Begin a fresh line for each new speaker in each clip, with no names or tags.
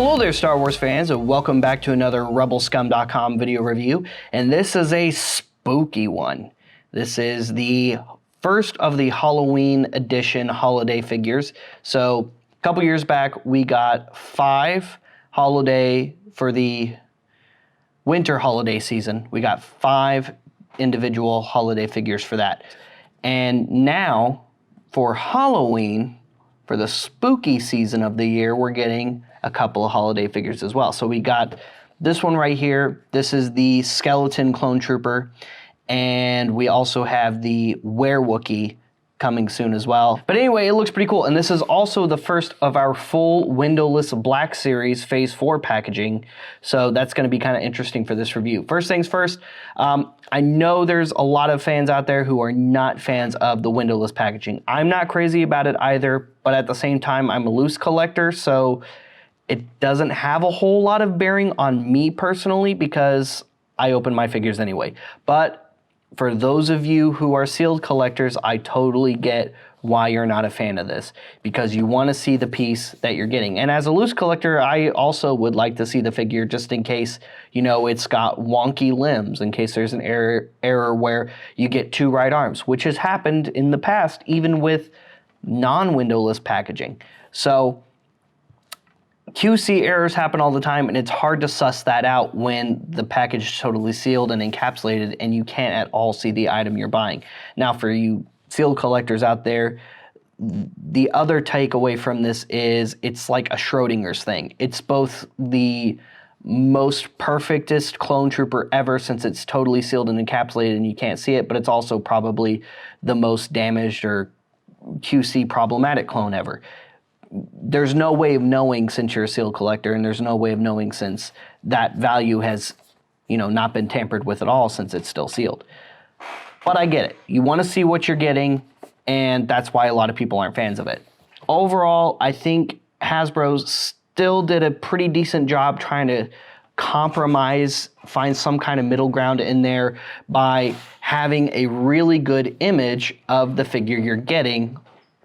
Hello there, Star Wars fans, and welcome back to another Rebelscum.com video review, and this is a spooky one. This is the first of the Halloween edition holiday figures. So, a couple years back, we got 5 holiday for the winter holiday season. We got 5 individual holiday figures for that. And now, for Halloween, for the spooky season of the year, we're getting a couple of holiday figures as well. So we got this one right here. This is the Skeleton Clone Trooper. And we also have the Were-Wookiee coming soon as well. But anyway, it looks pretty cool. And this is also the first of our full windowless Black Series Phase 4 packaging. So that's going to be kind of interesting for this review. First things first, I know there's a lot of fans out there who are not fans of the windowless packaging. I'm not crazy about it either, but at the same time, I'm a loose collector, so it doesn't have a whole lot of bearing on me personally because I open my figures anyway. But for those of you who are sealed collectors, I totally get why you're not a fan of this, because you want to see the piece that you're getting. And as a loose collector, I also would like to see the figure just in case, you know, it's got wonky limbs, in case there's an error where you get 2 right arms, which has happened in the past, even with non-windowless packaging. So QC errors happen all the time, and it's hard to suss that out when the package is totally sealed and encapsulated and you can't at all see the item you're buying. Now, for you sealed collectors out there, the other takeaway from this is it's like a Schrodinger's thing. It's both the most perfectest clone trooper ever since it's totally sealed and encapsulated and you can't see it, but it's also probably the most damaged or QC problematic clone ever. There's no way of knowing since you're a sealed collector, and there's no way of knowing since that value has, you know, not been tampered with at all since it's still sealed. But I get it. You want to see what you're getting, and that's why a lot of people aren't fans of it. Overall, I think Hasbro still did a pretty decent job trying to compromise, find some kind of middle ground in there by having a really good image of the figure you're getting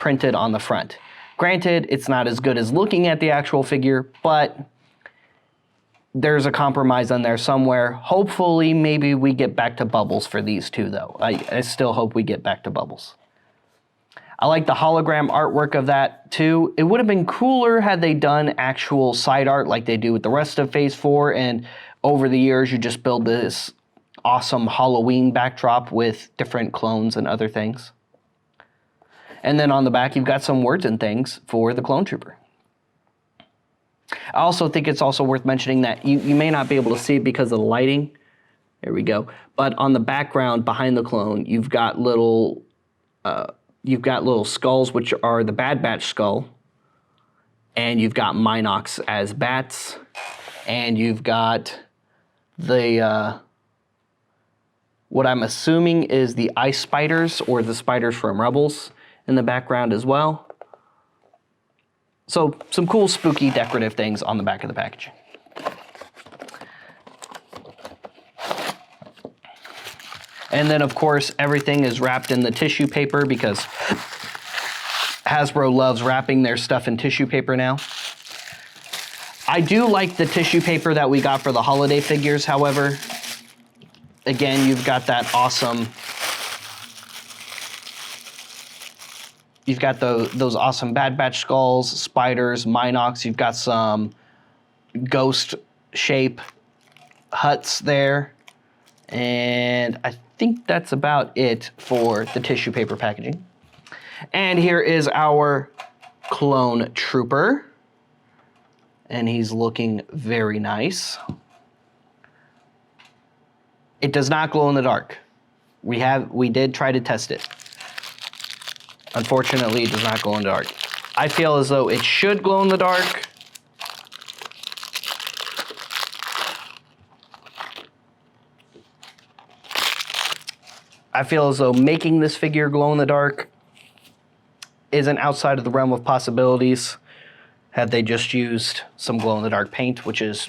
printed on the front. Granted, it's not as good as looking at the actual figure, but there's a compromise on there somewhere. Hopefully, maybe we get back to bubbles for these two, though. I still hope we get back to bubbles. I like the hologram artwork of that, too. It would have been cooler had they done actual side art like they do with the rest of Phase 4, and over the years, you just build this awesome Halloween backdrop with different clones and other things. And then on the back, you've got some words and things for the clone trooper. I also think it's also worth mentioning that you may not be able to see it because of the lighting. There we go. But on the background behind the clone, you've got little skulls, which are the Bad Batch skull, and you've got Minox as bats, and you've got the what I'm assuming is the ice spiders or the spiders from Rebels in the background as well. So some cool spooky decorative things on the back of the packaging. And then of course everything is wrapped in the tissue paper because Hasbro loves wrapping their stuff in tissue paper now. I do like the tissue paper that we got for the holiday figures, however. Again, you've got that awesome, you've got those awesome Bad Batch skulls, spiders, Minox. You've got some ghost shape huts there. And I think that's about it for the tissue paper packaging. And here is our clone trooper. And he's looking very nice. It does not glow in the dark. We did try to test it. Unfortunately, it does not glow in the dark. I feel as though it should glow in the dark. I feel as though making this figure glow in the dark isn't outside of the realm of possibilities had they just used some glow in the dark paint, which is,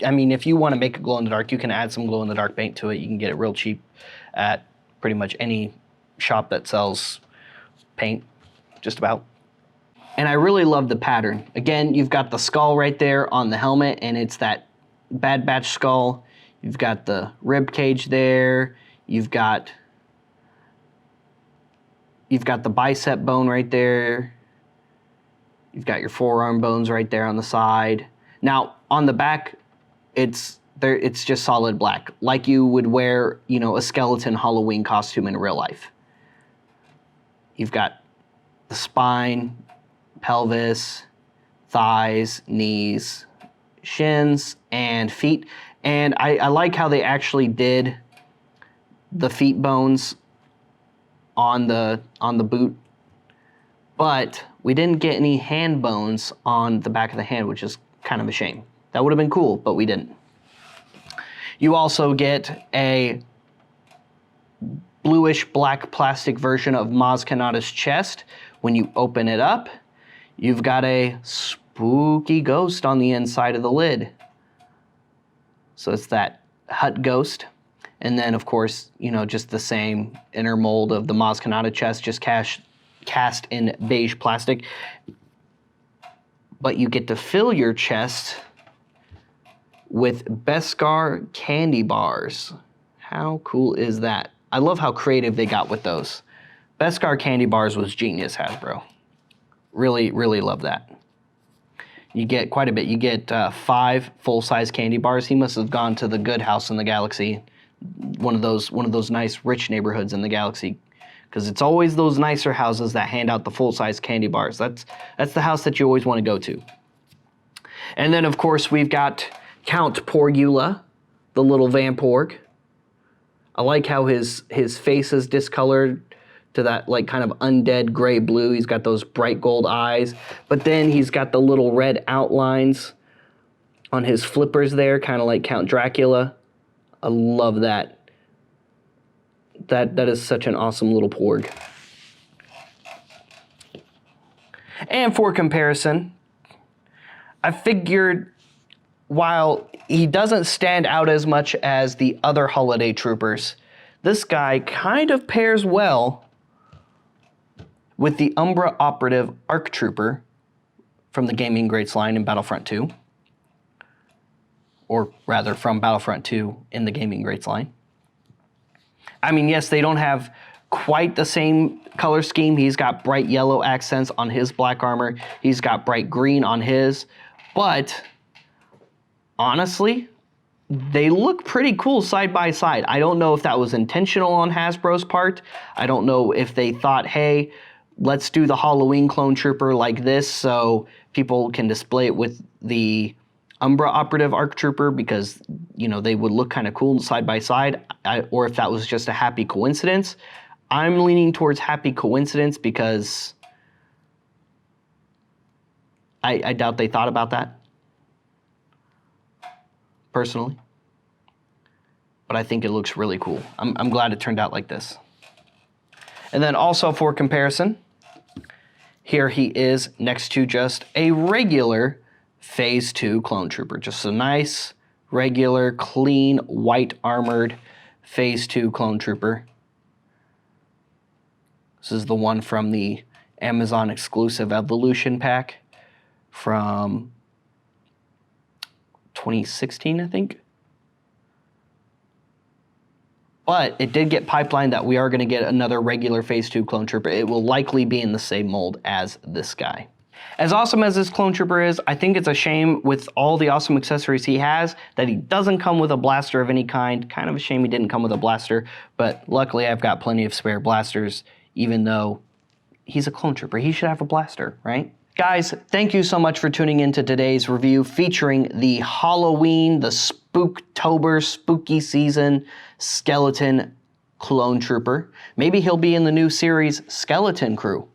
I mean, if you want to make it glow in the dark, you can add some glow in the dark paint to it. You can get it real cheap at pretty much any shop that sells paint, just about. And I really love the pattern. Again, you've got the skull right there on the helmet, and it's that Bad Batch skull. You've got the rib cage there. You've got the bicep bone right there. You've got your forearm bones right there on the side. Now, on the back, it's just solid black, like you would wear, you know, a skeleton Halloween costume in real life. You've got the spine, pelvis, thighs, knees, shins, and feet. And I like how they actually did the feet bones on the boot, but we didn't get any hand bones on the back of the hand, which is kind of a shame. That would have been cool, but we didn't. You also get a bluish black plastic version of Maz Kanata's chest. When you open it up, you've got a spooky ghost on the inside of the lid. So it's that Hut ghost. And then, of course, you know, just the same inner mold of the Maz Kanata chest, just cast in beige plastic. But you get to fill your chest with Beskar candy bars. How cool is that? I love how creative they got with those. Beskar candy bars was genius, Hasbro. Really, really love that. You get quite a bit. You get 5 full-size candy bars. He must have gone to the good house in the galaxy, one of those nice rich neighborhoods in the galaxy, because it's always those nicer houses that hand out the full-size candy bars. That's the house that you always want to go to. And then, of course, we've got Count Porgula, the little Vamporg. I like how his face is discolored to that like kind of undead gray blue. He's got those bright gold eyes, but then he's got the little red outlines on his flippers there, kind of like Count Dracula. I love that. That is such an awesome little porg. And for comparison, I figured while he doesn't stand out as much as the other holiday troopers, this guy kind of pairs well with the Umbra Operative ARC Trooper from the Gaming Greats line in Battlefront 2. Or rather, from Battlefront 2 in the Gaming Greats line. I mean, yes, they don't have quite the same color scheme. He's got bright yellow accents on his black armor. He's got bright green on his. But honestly, they look pretty cool side by side. I don't know if that was intentional on Hasbro's part. I don't know if they thought, hey, let's do the Halloween clone trooper like this so people can display it with the Umbra Operative ARC Trooper because, you know, they would look kind of cool side by side, or if that was just a happy coincidence. I'm leaning towards happy coincidence because I doubt they thought about that, personally. But I think it looks really cool. I'm glad it turned out like this. And then also for comparison, here he is next to just a regular Phase 2 clone trooper. Just a nice, regular, clean, white armored Phase 2 clone trooper. This is the one from the Amazon exclusive Evolution pack from 2016, I think. But it did get pipelined that we are going to get another regular Phase 2 clone trooper. It will likely be in the same mold as this guy. As awesome as this clone trooper is, I think it's a shame with all the awesome accessories he has that he doesn't come with a blaster of any kind. Kind of a shame he didn't come with a blaster, but luckily I've got plenty of spare blasters, even though he's a clone trooper. He should have a blaster, right? Guys, thank you so much for tuning into today's review featuring the Halloween, the Spooktober, spooky season skeleton clone trooper. Maybe he'll be in the new series Skeleton Crew.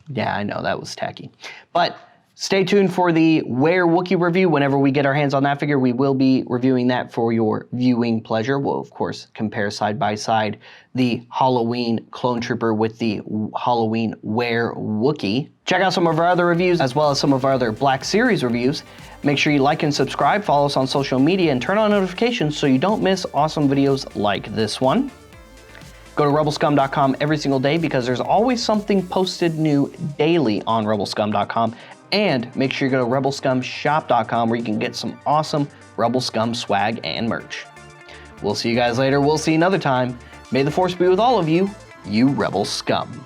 Yeah, I know, that was tacky. But stay tuned for the Were-Wookiee review. Whenever we get our hands on that figure, we will be reviewing that for your viewing pleasure. We'll, of course, compare side by side the Halloween clone trooper with the Halloween Were-Wookiee. Check out some of our other reviews, as well as some of our other Black Series reviews. Make sure you like and subscribe, follow us on social media, and turn on notifications so you don't miss awesome videos like this one. Go to Rebelscum.com every single day because there's always something posted new daily on Rebelscum.com. And make sure you go to Rebelscumshop.com where you can get some awesome Rebel Scum swag and merch. We'll see you guys later. We'll see you another time. May the force be with all of you, you Rebel Scum.